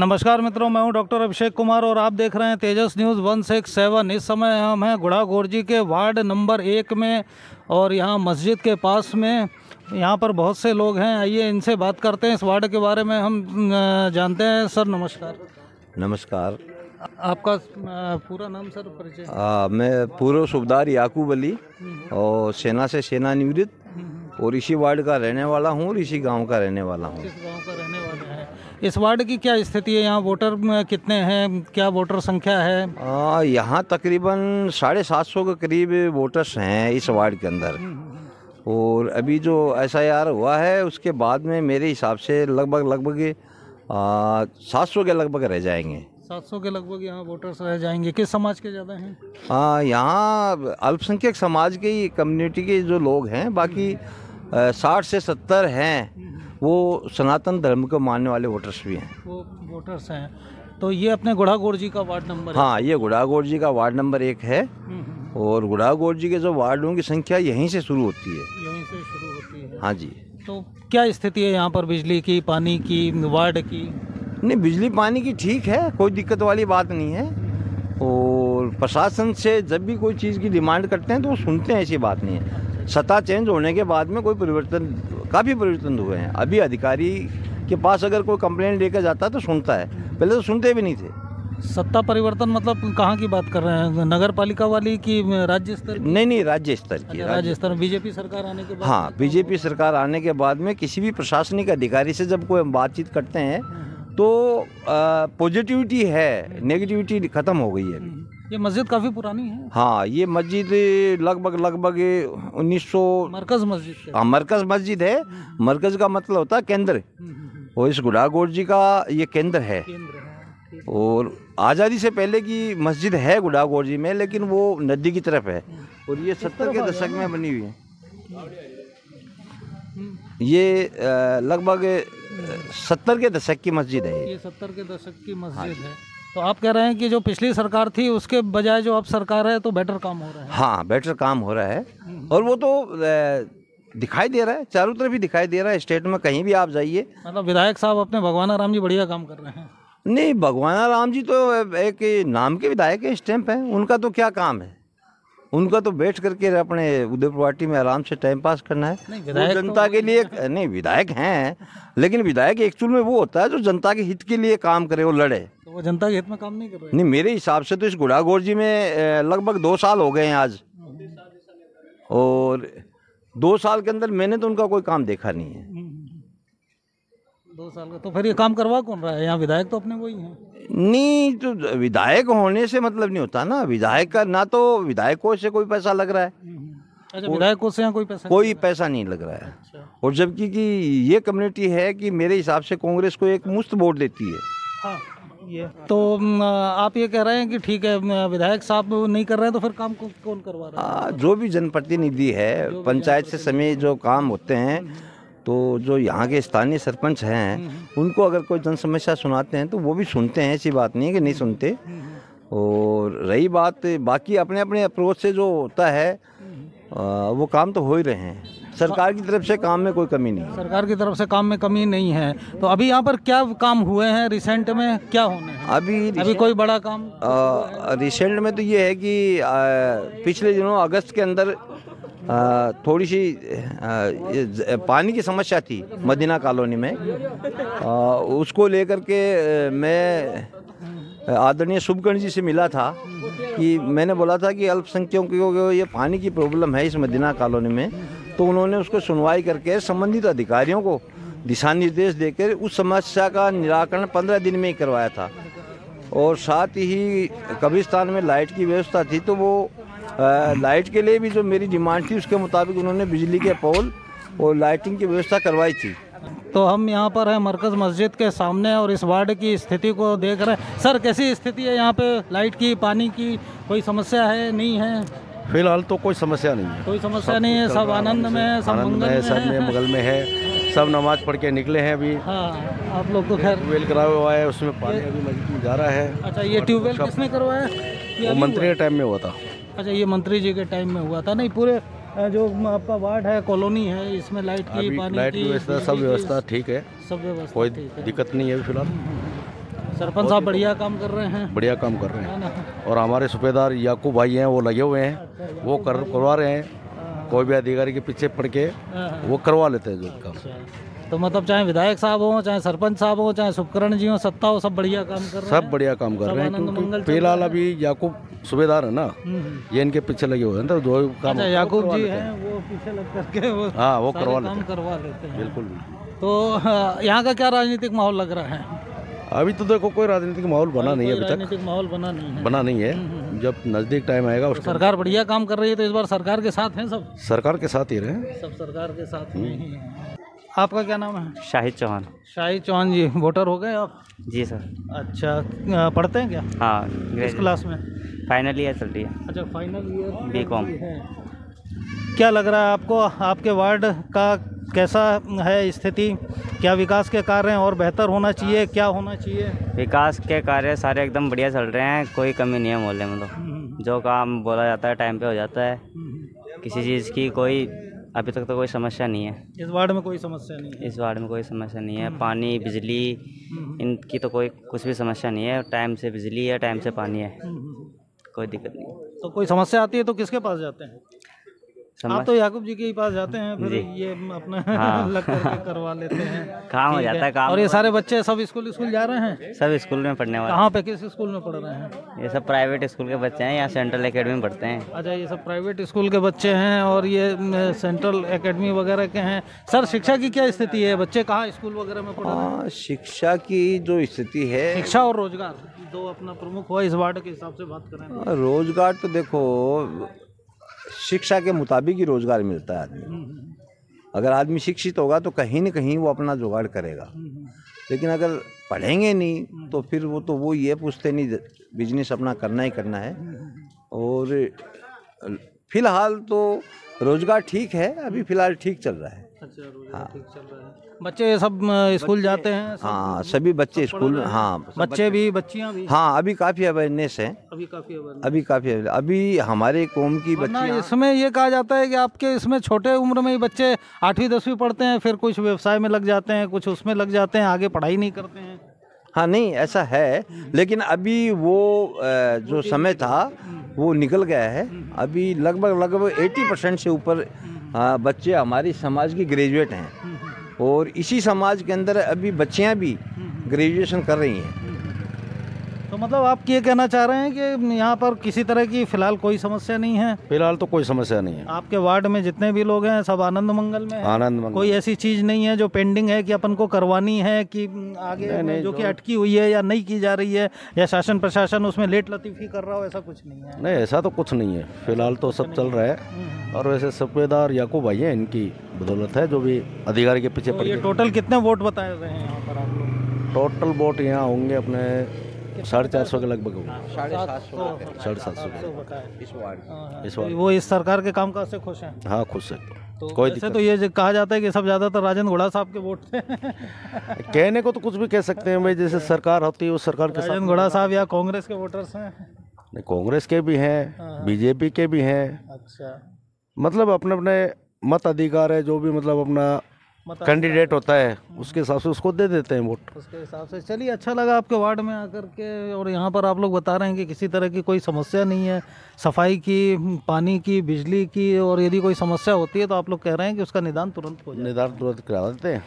नमस्कार मित्रों, मैं हूं डॉक्टर अभिषेक कुमार और आप देख रहे हैं तेजस न्यूज़ 167। इस समय हम हैं गुढ़ागोरजी के वार्ड नंबर 1 में और यहां मस्जिद के पास में यहां पर बहुत से लोग हैं। आइए इनसे बात करते हैं, इस वार्ड के बारे में हम जानते हैं। सर नमस्कार। नमस्कार। आपका पूरा नाम सर, परिचय? मैं पूर्व सूबेदार याकूब अली और सेना से सेवानिवृत्त और इसी वार्ड का रहने वाला हूँ और इसी गांव का रहने वाला हूँ। इस गांव का रहने वाले हैं। इस वार्ड की क्या स्थिति है? यहाँ वोटर कितने हैं, क्या वोटर संख्या है? यहाँ तकरीबन 750 के करीब वोटर्स हैं इस वार्ड के अंदर। और अभी जो SIR हुआ है उसके बाद में मेरे हिसाब से लगभग 700 के लगभग रह जाएंगे। 700 के लगभग यहाँ वोटर्स रह जाएंगे। किस समाज के ज़्यादा हैं? यहाँ अल्पसंख्यक समाज के ही कम्युनिटी के जो लोग हैं, बाकी 60 से 70 हैं वो सनातन धर्म को मानने वाले वोटर्स भी हैं। वो वोटर्स हैं। तो ये अपने गुढ़ागोरजी का वार्ड नंबर है? हाँ, ये गुढ़ागोरजी का वार्ड नंबर 1 है। और गुढ़ागोरजी के जो वार्डों की संख्या यहीं से शुरू होती है। यहीं से शुरू होती है? हाँ जी। तो क्या स्थिति है यहाँ पर बिजली की, पानी की, वार्ड की? नहीं, बिजली पानी की ठीक है, कोई दिक्कत वाली बात नहीं है। और प्रशासन से जब भी कोई चीज़ की डिमांड करते हैं तो वो सुनते हैं, ऐसी बात नहीं है। सत्ता चेंज होने के बाद में कोई काफ़ी परिवर्तन हुए हैं। अभी अधिकारी के पास अगर कोई कंप्लेंट लेकर जाता है तो सुनता है, पहले तो सुनते भी नहीं थे। सत्ता परिवर्तन मतलब कहाँ की बात कर रहे हैं? नगर पालिका वाली की राज्य स्तर? नहीं, राज्य स्तर की। राज्य स्तर। बीजेपी सरकार आने के बाद? हाँ, बीजेपी सरकार आने के बाद में किसी भी प्रशासनिक अधिकारी से जब कोई बातचीत करते हैं तो पॉजिटिविटी है, नेगेटिविटी खत्म हो गई है। ये मस्जिद काफ़ी पुरानी है? हाँ, ये मस्जिद लगभग 1900 मरकज़ मस्जिद है। हाँ, मरकज़ मस्जिद है। मरकज़ का मतलब होता है केंद्र, और इस गुढ़ागोरजी का ये केंद्र है। और आज़ादी से पहले की मस्जिद है गुढ़ागोरजी में, लेकिन वो नदी की तरफ है और ये 70 के दशक में बनी हुई है। ये लगभग 70 के दशक की मस्जिद है। ये 70 के दशक की मस्जिद है। तो आप कह रहे हैं कि जो पिछली सरकार थी उसके बजाय जो अब सरकार है तो बेटर काम हो रहा है? हाँ, बेटर काम हो रहा है। और वो तो दिखाई दे रहा है, चारों तरफ ही दिखाई दे रहा है। स्टेट में कहीं भी आप जाइए। मतलब विधायक साहब अपने भगवाना राम जी बढ़िया काम कर रहे हैं? नहीं, भगवाना राम जी तो एक नाम के विधायक है, स्टैंप है। उनका तो क्या काम है? उनका तो बैठ करके अपने उदयपुर पार्टी में आराम से टाइम पास करना है। वो जनता के लिए नहीं, विधायक हैं, लेकिन विधायक एक्चुअल में वो होता है जो जनता के हित के लिए काम करे और लड़े। तो वो जनता के हित में काम नहीं कर रहे? नहीं, मेरे हिसाब से तो इस गुढ़ागोरजी में लगभग 2 साल हो गए हैं आज, और 2 साल के अंदर मैंने तो उनका कोई काम देखा नहीं है। 2 साल का? तो फिर ये काम करवा कौन रहा है? यहाँ विधायक तो अपने वही हैं। नहीं, तो विधायक होने से मतलब नहीं होता ना। विधायक का ना तो विधायकों से कोई पैसा लग रहा है। अच्छा, विधायकों से यहाँ कोई पैसा नहीं लग रहा है। अच्छा। और जबकि कि ये कम्युनिटी है कि मेरे हिसाब से कांग्रेस को एक मुफ्त वोट देती है। हाँ, ये तो आप ये कह रहे हैं कि ठीक है, विधायक साहब नहीं कर रहे हैं तो फिर काम कौन करवा रहा है? जो भी जनप्रतिनिधि है, पंचायत से समय जो काम होते हैं, तो जो यहाँ के स्थानीय सरपंच हैं उनको अगर कोई जन समस्या सुनाते हैं तो वो भी सुनते हैं, ऐसी बात नहीं है कि नहीं सुनते। और रही बात बाकी अपने अपने अप्रोच से जो होता है वो काम तो हो ही रहे हैं। सरकार की तरफ से काम में कोई कमी नहीं है। सरकार की तरफ से काम में कमी नहीं है। तो अभी यहाँ पर क्या काम हुए हैं रिसेंट में, क्या होने हैं? अभी कोई बड़ा काम रिसेंट में तो ये है कि पिछले दिनों अगस्त के अंदर थोड़ी सी पानी की समस्या थी मदीना कॉलोनी में। उसको लेकर के मैं आदरणीय शुभकर्ण जी से मिला था कि मैंने बोला था कि अल्पसंख्यकों को ये पानी की प्रॉब्लम है इस मदीना कॉलोनी में। तो उन्होंने उसको सुनवाई करके संबंधित अधिकारियों को दिशा निर्देश देकर उस समस्या का निराकरण 15 दिन में ही करवाया था। और साथ ही कब्रिस्तान में लाइट की व्यवस्था थी, तो वो लाइट के लिए भी जो मेरी डिमांड थी उसके मुताबिक उन्होंने बिजली के पोल और लाइटिंग की व्यवस्था करवाई थी। तो हम यहाँ पर हैं मरकज़ मस्जिद के सामने और इस वार्ड की स्थिति को देख रहे हैं। सर, कैसी स्थिति है यहाँ पे? लाइट की, पानी की कोई समस्या है, नहीं है? फिलहाल तो कोई समस्या नहीं है। कोई समस्या नहीं है, सब आनंद में है, सब मंगल में है, सब बगल में है, सब नमाज पढ़ के निकले हैं अभी। हाँ, आप लोग तो खैर ट्यूबवेल कराया हुआ है, उसमें पानी अभी मस्जिद में जा रहा है। अच्छा, ये ट्यूबवेल किसने करवाया? वो मंत्री के टाइम में हुआ था। अच्छा, ये मंत्री जी के टाइम में हुआ था? नहीं, पूरे जो आपका वार्ड है, कॉलोनी है, इसमें लाइट की, पानी की व्यवस्था, सब व्यवस्था ठीक है, सब व्यवस्था कोई दिक्कत नहीं है फिलहाल। सरपंच साहब बढ़िया काम कर रहे हैं, बढ़िया काम कर रहे है हैं। ना। और हमारे सूबेदार याकूब भाई हैं, वो लगे हुए हैं, वो करवा रहे हैं। कोई भी अधिकारी के पीछे पड़ के वो करवा लेते हैं जो काम। अच्छा, तो मतलब चाहे विधायक साहब हो, चाहे सरपंच साहब हो, चाहे सुपकरण जी हो, सत्ता हो, सब बढ़िया काम कर रहे हैं। सब बढ़िया काम कर सब रहे हैं, आनंद मंगल क्योंकि चल फिलहाल रहा है। अभी याकूब सूबेदार है ना, ये इनके पीछे लगे हुए हैं, तो जो काम अच्छा, याकूब जी हैं, वो पीछे लग करके वो हाँ वो सारे करवा काम लेते हैं। करवा लेते हैं। बिल्कुल। तो यहाँ का क्या राजनीतिक माहौल लग रहा है? अभी तो देखो कोई राजनीतिक माहौल बना नहीं है कोई अभी तक, राजनीतिक माहौल बना नहीं है। बना नहीं है। जब नज़दीक टाइम आएगा तो उस सरकार बढ़िया काम कर रही है, तो इस बार सरकार के साथ हैं सब, सरकार के साथ ही रहे। सब सरकार के साथ में ही हैं। आपका क्या नाम है? शाहिद चौहान। शाहिद चौहान जी, वोटर हो गए आप? जी सर। अच्छा, पढ़ते हैं क्या? हाँ, किस क्लास में? फाइनल ईयर चल रही है। अच्छा, फाइनल ईयर B.Com। क्या लग रहा है आपको, आपके वार्ड का कैसा है स्थिति? क्या विकास के कार्य और बेहतर होना चाहिए, क्या होना चाहिए? विकास के कार्य सारे एकदम बढ़िया चल रहे हैं, कोई कमी नहीं है मोहल्ले में। तो जो काम बोला जाता है टाइम पे हो जाता है, किसी चीज़ की कोई अभी तक तो कोई समस्या नहीं है। इस वार्ड में कोई समस्या नहीं है? इस वार्ड में कोई समस्या नहीं है। पानी, बिजली, इनकी तो कोई कुछ भी समस्या नहीं है। टाइम से बिजली है, टाइम से पानी है, कोई दिक्कत नहीं। तो कोई समस्या आती है तो किसके पास जाते हैं? आप तो याकूब जी के ही पास जाते हैं, फिर ये अपना हाँ। लग करके करवा लेते हैं, काम हो ठीक जाता है काम। और ये सारे बच्चे सब स्कूल जा रहे हैं? सब स्कूल में पढ़ने वाले। कहाँ पे, किस स्कूल में पढ़ रहे हैं? ये सब प्राइवेट स्कूल के बच्चे हैं, यहाँ सेंट्रल एकेडमी में पढ़ते हैं। अच्छा, ये सब प्राइवेट स्कूल के बच्चे हैं और ये सेंट्रल एकेडमी वगैरह के हैं। सर, शिक्षा की क्या स्थिति है? बच्चे कहाँ स्कूल वगैरह में पढ़ रहे हैं? हाँ, शिक्षा की जो स्थिति है, शिक्षा और रोजगार दो अपना प्रमुख हुआ, इस वार्ड के हिसाब से बात करें। रोजगार तो देखो, शिक्षा के मुताबिक ही रोजगार मिलता है आदमी। अगर आदमी शिक्षित होगा तो कहीं न कहीं वो अपना जुगाड़ करेगा, लेकिन अगर पढ़ेंगे नहीं तो फिर वो ये पूछते नहीं, बिजनेस अपना करना ही करना है। और फिलहाल तो रोजगार ठीक है, अभी फिलहाल ठीक चल रहा है। अच्छा, रोजगार ठीक चल रहा है। बच्चे सब स्कूल जाते हैं? हाँ, सभी बच्चे स्कूल में। हाँ, बच्चे भी, बच्चियां भी? हाँ, अभी काफ़ी अवेयरनेस है। अभी हमारे कौम की बच्चियां। इसमें ये कहा जाता है कि आपके इसमें छोटे उम्र में ही बच्चे 8वीं 10वीं पढ़ते हैं, फिर कुछ व्यवसाय में लग जाते हैं, कुछ उसमें लग जाते हैं, आगे पढ़ाई नहीं करते हैं। हाँ, नहीं ऐसा है, लेकिन अभी वो जो समय था वो निकल गया है। अभी लगभग 80% से ऊपर बच्चे हमारी समाज की ग्रेजुएट हैं, और इसी समाज के अंदर अभी बच्चियां भी ग्रेजुएशन कर रही हैं। तो मतलब आप ये कहना चाह रहे हैं कि यहाँ पर किसी तरह की फिलहाल कोई समस्या नहीं है? फिलहाल तो कोई समस्या नहीं है। आपके वार्ड में जितने भी लोग हैं सब आनंद मंगल में हैं? आनंद मंगल। कोई ऐसी चीज़ नहीं है जो पेंडिंग है कि अपन को करवानी है, कि आगे जो कि अटकी हुई है या नहीं की जा रही है, या शासन प्रशासन उसमें लेट लतीफ़ी कर रहा हो, ऐसा कुछ नहीं है? नहीं, ऐसा तो कुछ नहीं है। फिलहाल तो सब चल रहा है, और वैसे सूबेदार याकूब भाई हैं, इनकी बदौलत है, जो भी अधिकारी के पीछे पड़ ये गए। टोटल कितने वोट बताए हुए हैं यहाँ पर आप लोग? टोटल वोट यहाँ होंगे अपने 450 के लगभग होंगे। 750 इस बार। वो इस सरकार के कामकाज से खुश हैं? हाँ, खुश है। तो कोई वैसे दिक्कत तो ये कहा जाता है कि सब ज़्यादातर राजेंद्र घोड़ा साहब के वोट थे। कहने को तो कुछ भी कह सकते हैं भाई, जैसे सरकार होती है उस सरकार के साथ। राजेंद्र घोड़ा साहब या कांग्रेस के वोटर्स हैं? नहीं, कांग्रेस के भी हैं, बीजेपी के भी हैं। अच्छा, मतलब अपने अपने मत अधिकार है, जो भी मतलब अपना कैंडिडेट होता है उसके हिसाब से उसको दे देते हैं वोट। उसके हिसाब से। चलिए, अच्छा लगा आपके वार्ड में आकर के, और यहाँ पर आप लोग बता रहे हैं कि किसी तरह की कोई समस्या नहीं है, सफाई की, पानी की, बिजली की, और यदि कोई समस्या होती है तो आप लोग कह रहे हैं कि उसका निदान तुरंत हो जाए। निदान तुरंत करा देते हैं,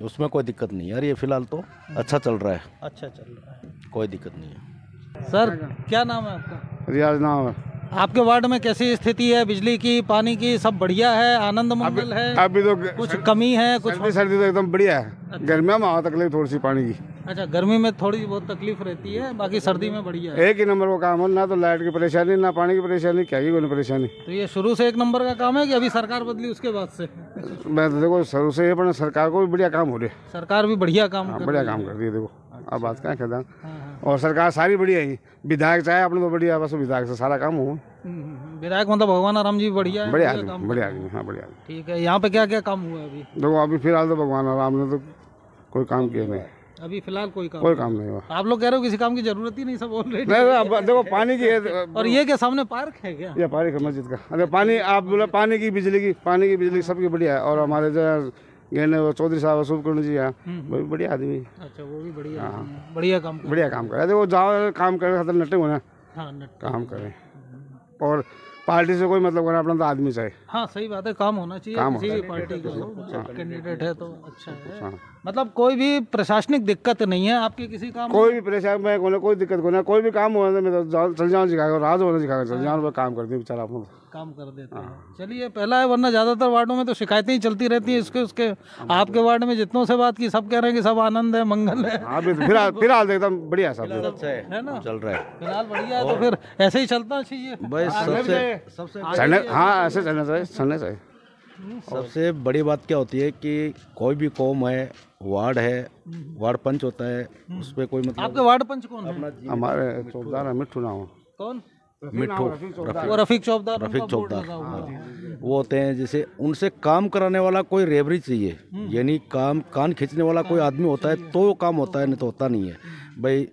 उसमें कोई दिक्कत नहीं है यार। ये फिलहाल तो अच्छा चल रहा है। अच्छा चल रहा है, कोई दिक्कत नहीं है। सर क्या नाम है आपका? रियाज नाम है। आपके वार्ड में कैसी स्थिति है? बिजली की, पानी की, सब बढ़िया है? आनंद मंगल है? अभी तो कुछ कमी है? कुछ सर्दी तो एकदम बढ़िया है। गर्मियों में तकलीफ थोड़ी सी पानी की। अच्छा, गर्मी में थोड़ी बहुत तकलीफ रहती है, बाकी सर्दी में बढ़िया है। एक ही नंबर वो काम है, ना तो लाइट की परेशानी, ना पानी की परेशानी, क्या की कोई परेशानी। तो ये शुरू से एक नंबर का काम है कि अभी सरकार बदली उसके बाद से? मैं तो देखो शुरू से ये अपने सरकार को भी बढ़िया काम हो रहा है। सरकार भी बढ़िया काम कर बढ़िया काम कर रही है। देखो अब बात क्या कहता है, और सरकार सारी बढ़िया ही, विधायक चाहे अपने तो बढ़िया, बस विधायक से सारा काम हो। विधायक मतलब भगवान आराम जी बढ़िया है? बढ़िया आदमी, बढ़िया आदमी। हाँ, बढ़िया आदमी। ठीक है। यहाँ पे क्या क्या काम हुआ है अभी? देखो अभी फिलहाल तो भगवान राम ने तो कोई काम किया नहीं, अभी फिलहाल कोई काम नहीं हुआ। आप लोग कह रहे हो किसी काम की जरूरत ही नहीं, सब ऑलरेडी। नहीं, अब देखो पानी की है। और ये के सामने पार्क है क्या? ये पार्क है मस्जिद का। अरे पानी आप बोले, पानी की बिजली की सबकी बढ़िया है। और हमारे जो गए वो चौधरी साहब अशोक कुंड जी यहाँ, वो भी बढ़िया आदमी। अच्छा, वो भी बढ़िया बढ़िया काम कर बढ़िया काम करे। देखो जाओ काम करे खातर नटे होना, हाँ काम करें और पार्टी से कोई मतलब करना, अपना तो आदमी चाहिए। हाँ सही बात है, काम होना चाहिए किसी भी पार्टी का कैंडिडेट है तो अच्छा है। मतलब कोई भी प्रशासनिक दिक्कत नहीं है आपके किसी काम कोई भी परेशान में कोई दिक्कत को ना, कोई भी काम हो मैं तो चल जाऊँ सिखाकर, राज होना सिखाकर चल जाऊँ, काम करते हैं बेचारा अपना काम कर देते हैं। चलिए पहला है, वरना ज़्यादातर वार्डों में तो शिकायतें ही चलती रहती हैं इसके उसके। आपके वार्ड में जितनों से बात की सब कह रहे हैं कि सब आनंद है, मंगल है। हाँ फिलहाल एकदम बढ़िया सब है ना, चल रहा है फिलहाल बढ़िया है। तो फिर ऐसे ही चलना चाहिए भाई। सबसे हाँ ऐसे चलना चाहिए। सबसे बड़ी बात क्या होती है कि कोई भी कौम है, वार्ड है, वार्ड पंच होता है, उस पर कोई मतलब। आपके वार्ड पंच कौन है? हमारे चौकीदार है मिट्ठू नाम। कौन? मिट्ठू, वो रफीक चौबदार। रफीक चौबदार वो होते हैं। जैसे उनसे काम कराने वाला कोई रेबरी चाहिए, यानी काम कान खींचने वाला कोई आदमी होता है तो वो काम होता है, नहीं तो होता नहीं है भाई।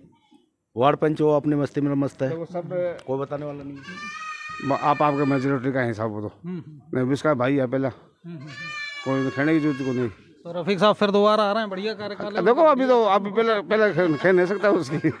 वार्ड पंच वो अपनी मस्ती में मस्त है, कोई बताने वाला नहीं है। आपके मेजोरिटी का हिसाब हो तो नहीं, इसका भाई है पहला, कोई खेलने की जरूरत को नहीं। तो रफीक साहब फिर दोबारा आ रहे हैं, बढ़िया कार्यकाल है। देखो अभी तो अभी पहले खेल नहीं सकता उसकी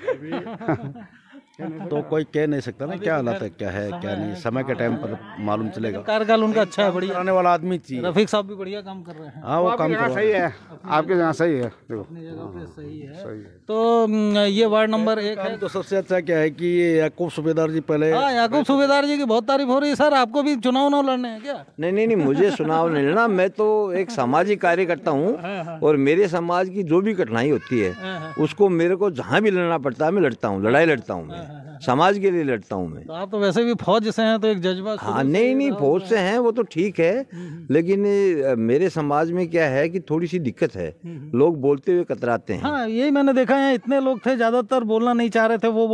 तो कोई कह नहीं सकता ना क्या हालत है, क्या है क्या नहीं, समय के टाइम पर मालूम चलेगा। कार्यकाल उनका अच्छा है, बढ़िया कराने वाला आदमी चाहिए। रफीक साहब भी बढ़िया काम कर रहे हैं। हाँ वो काम सही है, आपके यहाँ सही है, देखो अपनी जगह पे सही है। तो ये वार्ड नंबर 1 है। तो सबसे अच्छा क्या है कि ये याकूब सूबेदार जी पहले। हाँ, याकूब सूबेदार जी की बहुत तारीफ हो रही है। सर आपको भी चुनाव लड़ने हैं क्या? नहीं, मुझे चुनाव नहीं लड़ना। मैं तो एक सामाजिक कार्यकर्ता हूँ और मेरे समाज की जो भी कठिनाई होती है उसको मेरे को जहाँ भी लड़ना पड़ता है मैं लड़ता हूँ, लड़ाई लड़ता हूँ, मैं समाज के लिए लड़ता हूँ मैं। तो आप तो वैसे भी फौज से हैं तो एक जज्बा। हाँ नहीं फौज से हैं वो तो ठीक है, लेकिन मेरे समाज में क्या है कि थोड़ी सी दिक्कत है, लोग बोलते हुए कतराते हैं। हाँ यही मैंने देखा है, इतने लोग थे ज़्यादातर बोलना नहीं चाह रहे थे, वो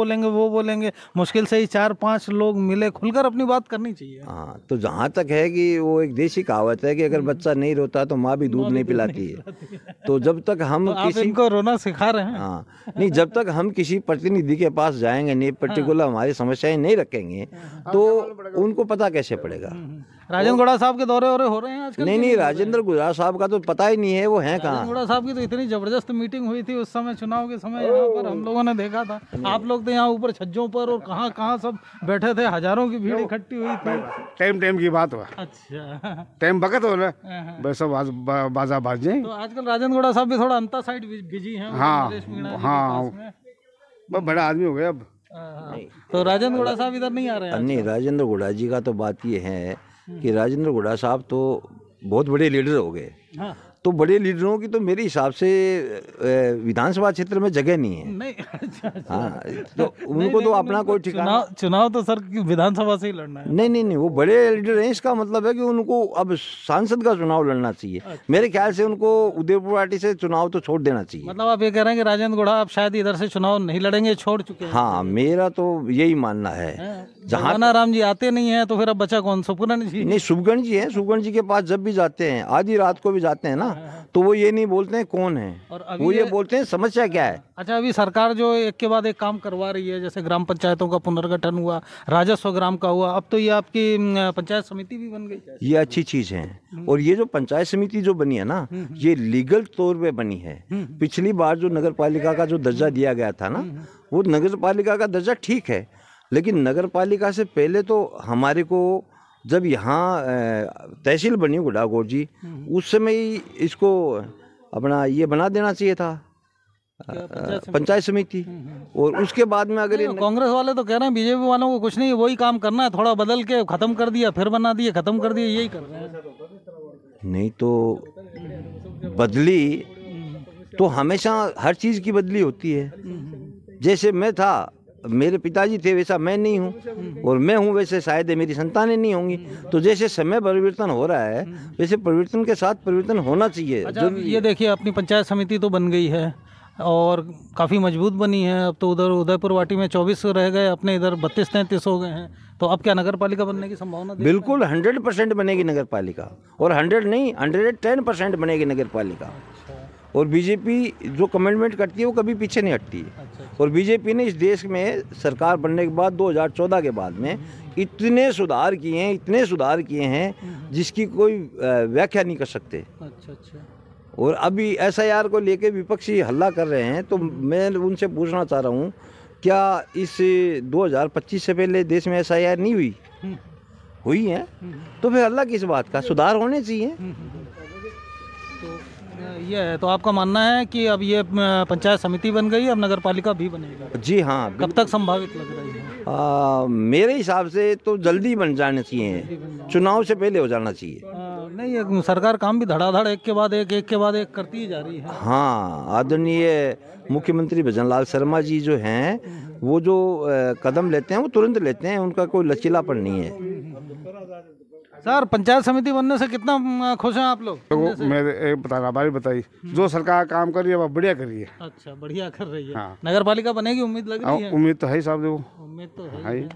बोलेंगे। मुश्किल से ही 4-5 लोग मिले, खुलकर अपनी बात करनी चाहिए। हाँ तो जहाँ तक है कि वो एक देसी कहावत है कि अगर बच्चा नहीं रोता तो माँ भी दूध नहीं पिलाती है। तो जब तक हम आप इनको रोना सिखा रहे हैं। हाँ नहीं, जब तक हम किसी प्रतिनिधि के पास जाएंगे नहीं, पर्टिकुलर हमारी समस्याएं नहीं रखेंगे तो उनको पता कैसे पड़ेगा। राजेंद्र गुड़ा साहब के दौरे हो रहे हैं आजकल? नहीं, राजेंद्र गुड़ा साहब का तो पता ही नहीं है वो हैं कहाँ। गुड़ा साहब की तो इतनी जबरदस्त मीटिंग हुई थी उस समय, चुनाव के समय, यहाँ पर हम लोगों ने देखा था। आप लोग तो यहाँ ऊपर छज्जों पर और कहाँ सब बैठे थे, हजारों की भीड़ इकट्ठी हुई थी। टाइम की बात हुआ। अच्छा, टाइम बकत हो रहा है वैसा बाजा बाजे। तो आजकल राजेंद्र गुड़ा साहब भी थोड़ा अंतर साइड बिजी हैं। हाँ बड़ा आदमी हो गया अब। तो राजेंद्र गुड़ा साहब इधर नहीं आ रहे हैं? नहीं, राजेंद्र गुड़ा जी का तो बात ये है कि राजेंद्र गुड़ा साहब तो बहुत बड़े लीडर हो गए। हाँ। तो बड़े लीडरों की तो मेरे हिसाब से विधानसभा क्षेत्र में जगह नहीं है। नहीं, अच्छा। हाँ तो उनको तो अपना कोई ठिकाना। चुनाव तो सर विधानसभा से ही लड़ना है। नहीं, वो बड़े लीडर हैं, इसका मतलब है कि उनको अब सांसद का चुनाव लड़ना चाहिए। अच्छा। मेरे ख्याल से उनको उदयपुर पार्टी से चुनाव तो छोड़ देना चाहिए। मतलब आप ये कह रहे हैं कि राजेंद्र गुड़ा आप शायद इधर से चुनाव नहीं लड़ेंगे, छोड़ चुके हैं? हाँ मेरा तो यही मानना है। जहाँ राम जी आते नहीं है तो फिर अब बचा कौन? सुपुरन जी? नहीं, सुबगण जी हैं। सुबगण जी के पास जब भी जाते हैं, आधी रात को भी जाते हैं ना, तो वो ये नहीं बोलते हैं कौन है, वो ये बोलते हैं समस्या क्या है। अच्छा, अभी सरकार जो एक के बाद एक काम करवा रही है, जैसे ग्राम पंचायतों का पुनर्गठन हुआ, राजस्व ग्राम का हुआ, अब तो ये आपकी पंचायत समिति भी बन गई। ये अच्छी चीज है। और ये जो पंचायत समिति जो बनी है ना, ये लीगल तौर पे बनी है। पिछली बार जो नगर पालिका का जो दर्जा दिया गया था ना, वो नगर पालिका का दर्जा ठीक है, लेकिन नगर पालिका से पहले तो हमारे को जब यहाँ तहसील बनी गुड़ागोर जी, उस समय ही इसको अपना ये बना देना चाहिए था पंचायत समिति। और उसके बाद में अगर कांग्रेस वाले तो कह रहे हैं बीजेपी वालों को कुछ नहीं, वही काम करना है, थोड़ा बदल के खत्म कर दिया, फिर बना दिया, खत्म कर दिया, यही कर रहे हैं। नहीं तो बदली तो हमेशा हर चीज की बदली होती है। जैसे मैं था, मेरे पिताजी थे, वैसा मैं नहीं हूँ, और मैं हूँ वैसे शायद मेरी संतानें नहीं होंगी। तो जैसे समय परिवर्तन हो रहा है वैसे परिवर्तन के साथ परिवर्तन होना चाहिए। अच्छा, ये देखिए अपनी पंचायत समिति तो बन गई है और काफ़ी मजबूत बनी है। अब तो उधर उदयपुर वाटी में 24 रह गए, अपने इधर 32-33 हो गए हैं। तो अब क्या नगर पालिका बनने की संभावना? बिल्कुल 100% बनेगी नगर पालिका, और 100 नहीं 110% बनेगी नगर पालिका। और बीजेपी जो कमिटमेंट करती है वो कभी पीछे नहीं हटती है। और बीजेपी ने इस देश में सरकार बनने के बाद 2014 के बाद में इतने सुधार किए हैं जिसकी कोई व्याख्या नहीं कर सकते। अच्छा। और अभी SIR को लेके विपक्षी हल्ला कर रहे हैं, तो मैं उनसे पूछना चाह रहा हूँ, क्या इस 2025 से पहले देश में SIR नहीं हुई? हुई है, तो फिर हल्ला किस बात का? सुधार होने चाहिए। ये है, तो आपका मानना है कि अब ये पंचायत समिति बन गई, अब नगर पालिका भी बनेगा? जी हाँ। कब तक संभावित लग रही है? मेरे हिसाब से तो जल्दी बन जाने चाहिए, चुनाव से पहले हो जाना चाहिए। नहीं, ये सरकार काम भी धड़ाधड़ एक के बाद एक करती ही जा रही है। हाँ, आदरणीय मुख्यमंत्री भजनलाल शर्मा जी जो हैं, वो जो कदम लेते हैं वो तुरंत लेते हैं, उनका कोई लचीलापन नहीं है। सर, पंचायत समिति बनने से कितना खुश हैं आप लोग? तो मैं एक बता रहा, बारी बताई, जो सरकार काम कर रही है वो बढ़िया कर रही है। अच्छा, बढ़िया कर रही है। हाँ। नगर पालिका बनेगी, उम्मीद लग रही है? उम्मीद तो है ही साहब, देखो उम्मीद तो है ही।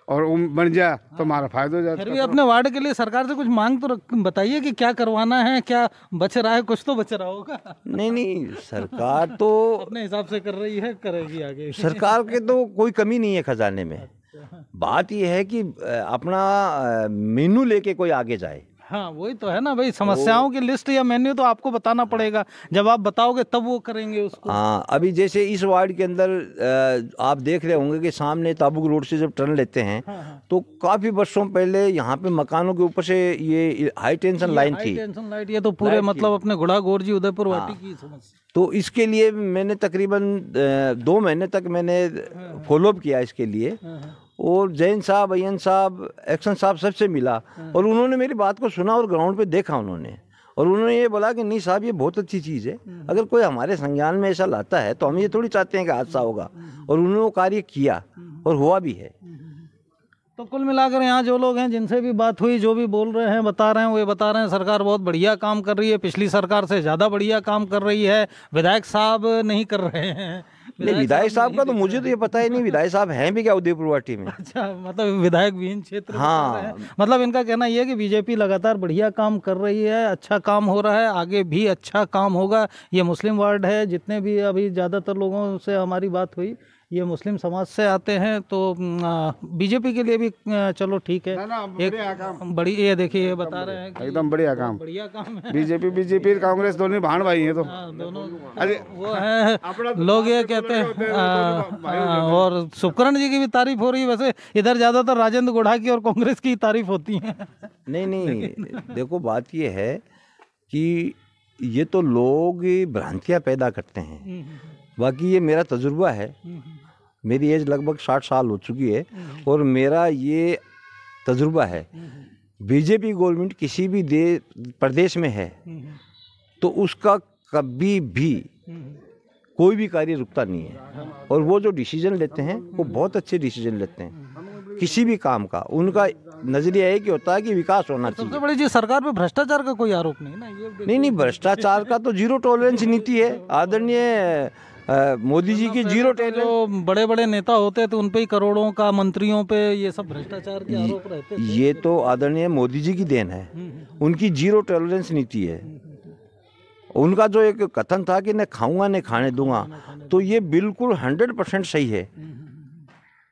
और बन जाए तो हमारा फायदा हो जाए। फिर भी अपने वार्ड के लिए सरकार से कुछ मांग तो बताइए कि क्या करवाना है, क्या बच रहा है? कुछ तो बच रहा होगा। नहीं, सरकार तो अपने हिसाब से कर रही है, करेगी आगे। सरकार के तो कोई कमी नहीं है खजाने में। बात यह है कि अपना मेनू लेके कोई आगे जाए। हाँ, वही तो है ना भाई, समस्याओं की लिस्ट या मेन्यू तो आपको बताना पड़ेगा, जब आप बताओगे तब वो करेंगे उसको। हाँ, अभी जैसे इस वार्ड के अंदर आप देख रहे होंगे कि सामने ताबुक रोड से जब टर्न लेते हैं, तो काफी वर्षों पहले यहाँ पे मकानों के ऊपर से ये हाई टेंशन लाइन थी। टेंशन लाइट, ये तो पूरे मतलब अपने गुड़ा गोरजी उदयपुर वाटी की समस्या। तो इसके लिए मैंने तकरीबन 2 महीने तक मैंने फॉलोअप किया इसके लिए, और जैन साहब, अयन साहब, एक्शन साहब सबसे मिला, और उन्होंने मेरी बात को सुना और ग्राउंड पे देखा उन्होंने, और उन्होंने ये बोला कि नहीं साहब, ये बहुत अच्छी चीज़ है, अगर कोई हमारे संज्ञान में ऐसा लाता है तो हम ये थोड़ी चाहते हैं कि हादसा होगा, और उन्होंने वो कार्य किया और हुआ भी है। तो कुल मिलाकर यहाँ जो लोग हैं, जिनसे भी बात हुई, जो भी बोल रहे हैं, बता रहे हैं, वो ये बता रहे हैं सरकार बहुत बढ़िया काम कर रही है, पिछली सरकार से ज़्यादा बढ़िया काम कर रही है। विधायक साहब नहीं कर रहे हैं। नहीं, विधायक साहब का तो मुझे तो ये पता ही नहीं, विधायक साहब हैं भी क्या उदयपुर वाटी में? अच्छा, मतलब विधायक विहीन क्षेत्र में हाँ। कर रहे हैं। मतलब इनका कहना ये है कि बीजेपी लगातार बढ़िया काम कर रही है, अच्छा काम हो रहा है, आगे भी अच्छा काम होगा। ये मुस्लिम वार्ड है, जितने भी अभी ज़्यादातर लोगों से हमारी बात हुई, ये मुस्लिम समाज से आते हैं, तो बीजेपी के लिए भी चलो ठीक है। एक बड़ी, ये देखिए, ये बता रहे हैं कि एकदम बढ़िया काम है। बीजेपी कांग्रेस दोनों भाण भाई हैं, तो दोनों वो है, लोग ये कहते हैं। और शुभकरण जी की भी तारीफ हो रही है, वैसे इधर ज़्यादातर राजेंद्र गोढ़ा की और कांग्रेस की तारीफ होती है। नहीं, देखो बात ये है कि ये तो लोग भ्रांतियाँ पैदा करते हैं, बाकी ये मेरा तजुर्बा है। मेरी एज लगभग 60 साल हो चुकी है, और मेरा ये तजुर्बा है, बीजेपी गवर्नमेंट किसी भी प्रदेश में है तो उसका कभी भी कोई भी कार्य रुकता नहीं है, और वो जो डिसीजन लेते हैं वो बहुत अच्छे डिसीजन लेते हैं किसी भी काम का। उनका नजरिया एक ही होता है कि विकास होना चाहिए। सबसे बड़ी चीज, सरकार पे भ्रष्टाचार का कोई आरोप नहीं ना, ये नहीं, भ्रष्टाचार का तो 0 टॉलरेंस नीति है। आदरणीय मोदी जी की 0 टॉलरेंस। जो बड़े बड़े नेता होते हैं तो उन पे ही करोड़ों का, मंत्रियों पे ये सब भ्रष्टाचार के आरोप रहते हैं। ये तो आदरणीय मोदी जी की देन है, उनकी 0 टॉलरेंस नीति है। उनका जो एक कथन था कि न खाऊंगा न खाने दूंगा, तो ये बिल्कुल 100% सही है।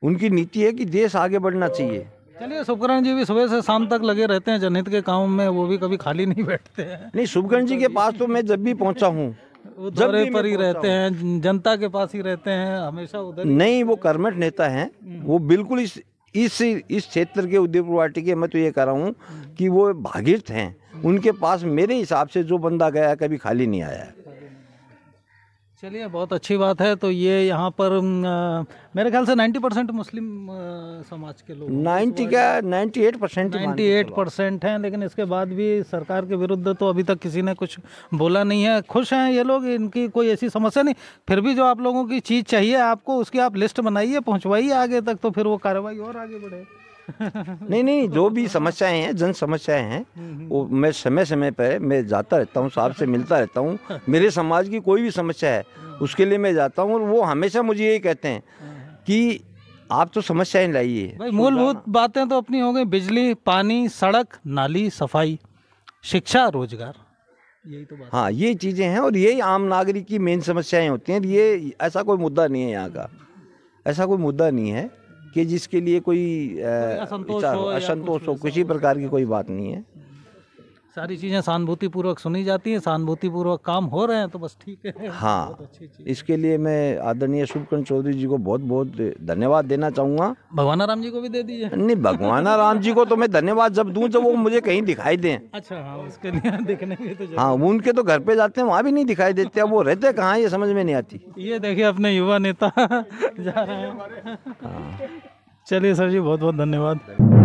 उनकी नीति है कि देश आगे बढ़ना चाहिए। चलिए, शुभकरण जी भी सुबह से शाम तक लगे रहते हैं जनहित के काम में, वो भी कभी खाली नहीं बैठते हैं। नहीं, शुभकरण जी के पास तो मैं जब भी पहुंचा हूँ, वो दौरे पर ही रहते हैं, जनता के पास ही रहते हैं, हमेशा उधर। नहीं, वो कर्मठ नेता हैं, वो बिल्कुल इस क्षेत्र के उदयपुर वाटी के, मैं तो ये कह रहा हूँ कि वो भागीरथ हैं। उनके पास मेरे हिसाब से जो बंदा गया है कभी खाली नहीं आया है। चलिए, बहुत अच्छी बात है। तो ये यहाँ पर मेरे ख्याल से 90% मुस्लिम समाज के लोग, 98% हैं, लेकिन इसके बाद भी सरकार के विरुद्ध तो अभी तक किसी ने कुछ बोला नहीं है। खुश हैं ये लोग, इनकी कोई ऐसी समस्या नहीं। फिर भी जो आप लोगों की चीज़ चाहिए आपको, उसकी आप लिस्ट बनाइए, पहुँचवाइए आगे तक, तो फिर वो कार्रवाई और आगे बढ़े। नहीं, जो भी समस्याएं हैं, जन समस्याएं हैं, वो मैं समय पर मैं जाता रहता हूँ, साहब से मिलता रहता हूँ। मेरे समाज की कोई भी समस्या है उसके लिए मैं जाता हूँ, और वो हमेशा मुझे यही कहते हैं कि आप तो समस्याएं लाइए। भाई, मूलभूत बातें तो अपनी हो गई, बिजली, पानी, सड़क, नाली, सफाई, शिक्षा, रोजगार, यही तो बात। हाँ, ये चीज़ें हैं, और यही आम नागरिक की मेन समस्याएं होती हैं। ये ऐसा कोई मुद्दा नहीं है यहाँ का, ऐसा कोई मुद्दा नहीं है कि जिसके लिए कोई असंतोष हो, किसी प्रकार की कोई बात नहीं है। सारी चीज़ें सहानुभूतिपूर्वक सुनी जाती हैं, सहानुभूतिपूर्वक काम हो रहे हैं तो बस ठीक है। हाँ, बहुत अच्छी चीज़। इसके लिए मैं आदरणीय शुभकर्ण चौधरी जी को बहुत बहुत धन्यवाद देना चाहूँगा। भगवान राम जी को भी दे दीजिए। नहीं, भगवान राम जी को तो मैं धन्यवाद जब दूं जब वो मुझे कहीं दिखाई दें। अच्छा, हाँ, उसके लिए देखने भी तो हाँ, वो उनके तो घर पे जाते हैं, वहाँ भी नहीं दिखाई देते। अब वो रहते कहाँ, ये समझ में नहीं आती। ये देखिए अपने युवा नेता जा रहे हैं। चलिए सर जी, बहुत बहुत धन्यवाद।